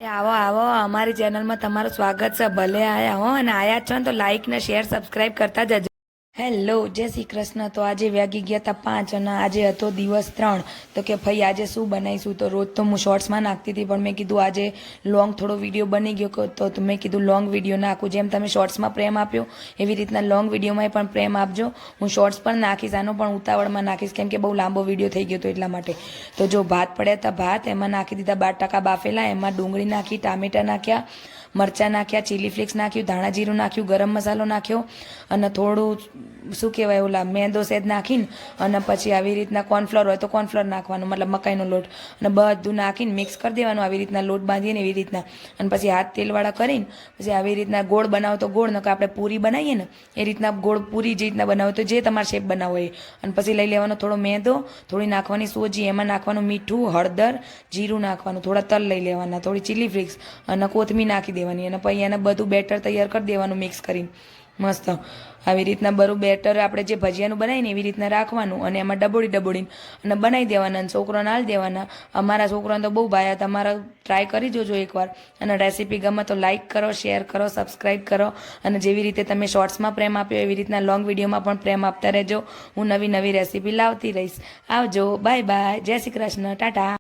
આવો આવો અમારી ચેનલમાં તમારું સ્વાગત છે. ભલે આયા હો, અને આયા છો ને તો લાઈક ને શેર સબસ્ક્રાઇબ કરતા જજો. હેલો, જય શ્રી કૃષ્ણ. તો આજે વાગી ગયા હતા 5 અને આજે હતો દિવસ 3. તો કે ભાઈ આજે શું બનાવીશું? તો રોજ તો હું શોર્ટ્સમાં નાખતી હતી, પણ મેં કીધું આજે લોંગ થોડો વિડીયો બની ગયો તો મેં કીધું લોંગ વિડીયો નાખું. જેમ તમે શોર્ટ્સમાં પ્રેમ આપ્યો એવી રીતના લોંગ વિડીયોમાં પણ પ્રેમ આપજો. હું શોર્ટ્સ પણ નાખીશ, આનો પણ ઉતાવળમાં નાખીશ કેમ કે બહુ લાંબો વિડીયો થઈ ગયો હતો એટલા માટે. તો જો ભાત પડ્યા હતા, ભાત એમાં નાખી દીધા 12% બાફેલા, એમાં ડુંગળી નાખી, ટામેટા નાખ્યા, મરચાં નાખ્યા, ચીલી ફ્લેક્સ નાખ્યું, ધાણા જીરું નાખ્યું, ગરમ મસાલો નાખ્યો અને થોડું શું કહેવાય ઓલા મેંદો સેજ નાખીને અને પછી આવી રીતના કોર્નફ્લોર હોય તો કોર્નફ્લોર નાખવાનું, મતલબ મકાઈનો લોટ, અને બધું નાખીને મિક્સ કરી દેવાનું આવી રીતના લોટ બાંધીને એવી રીતના. અને પછી હાથ તેલવાળા કરીને પછી આવી રીતના ગોળ બનાવો તો ગોળ, નકર આપણે પૂરી બનાવીએ ને એ રીતના ગોળ પૂરી જે રીતના બનાવો તો જે તમારે શેપ બનાવો એ. અને પછી લઈ લેવાનો થોડો મેંદો, થોડી નાખવાની સોજી, એમાં નાખવાનું મીઠું, હળદર, જીરું નાખવાનું, થોડા તલ લઈ લેવાના, થોડી ચીલી ફ્લેક્સ અને કોથમીર નાખી દેવાની. અને પછી એને બધું બેટર તૈયાર કરી દેવાનું મિક્સ કરીને મસ્ત. આવી રીતના બરું બેટર આપણે જે ભજીયાનું બનાવીને એવી રીતના રાખવાનું અને એમાં ડબોડીને અને બનાવી દેવાના અને છોકરાને આલી દેવાના. અમારા છોકરાને તો બહુ ભાયા. તમારા ટ્રાય કરી જોજો એકવાર. અને રેસીપી ગમે તો લાઇક કરો, શેર કરો, સબસ્ક્રાઈબ કરો. અને જેવી રીતે તમે શોર્ટ્સમાં પ્રેમ આપ્યો એવી રીતના લોંગ વિડીયોમાં પણ પ્રેમ આપતા રહેજો. હું નવી નવી રેસીપી લાવતી રહીશ. આવજો, બાય બાય, જય શ્રી કૃષ્ણ, ટાટા.